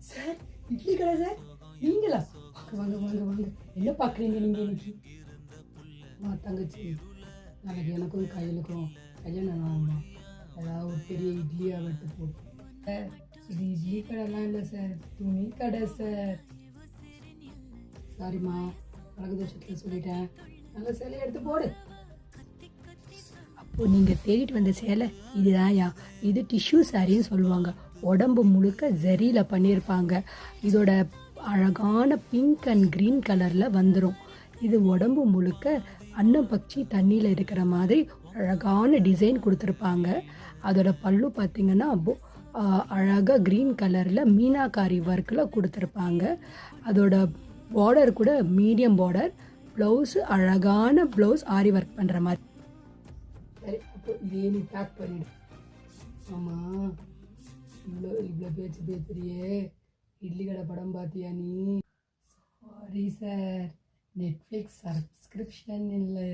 Sir idli கடை sir நீங்களா? வாங்க வாங்க வாங்க. என்ன பார்க்குறீங்க நீங்கள் இன்னைக்கு? தங்கச்சி, நாளைக்கு எனக்கும் கையிலுக்கும் கல்யாணம் ஆகுமா? ஏதாவது ஒரு பெரிய இட்லியாக வெட்டு போட்டு. சார் இது இட்லி கடைலாம் இல்லை சார், துணி கடை சார். சாரிம்மா, அழகு தோஷத்தில் சொல்லிட்டேன். நல்ல சேலையை எடுத்து போடு. அப்போது நீங்கள் தேடிட்டு வந்த சேலை இதுதான்யா. இது டிஷ்யூ சாரின்னு சொல்லுவாங்க. உடம்பு முழுக்க ஜரியில் பண்ணியிருப்பாங்க. இதோட அழகான பிங்க் அண்ட் க்ரீன் கலரில் வந்துடும். இது உடம்பு முழுக்க அன்னம் பச்சி தண்ணியில் இருக்கிற மாதிரி அழகான டிசைன் கொடுத்துருப்பாங்க. அதோட பல்லு பார்த்திங்கன்னா அழகாக க்ரீன் கலரில் மீனாக்காரி ஒர்க்கில் கொடுத்துருப்பாங்க. அதோட பார்டர் கூட மீடியம் பார்டர். ப்ளவுஸு அழகான ப்ளவுஸ் ஆரி ஒர்க் பண்ணுற மாதிரி. சரி, அப்போ இதே நீ பேக் பண்ணிடு. ஆமாம், இவ்வளோ பேச்சு பேசுறியே, இட்லி கடை படம் பார்த்தியா நீ? சாரி சார், நெட்ஃப்ளிக்ஸ் சப்ஸ்கிரிப்ஷன் இல்லை.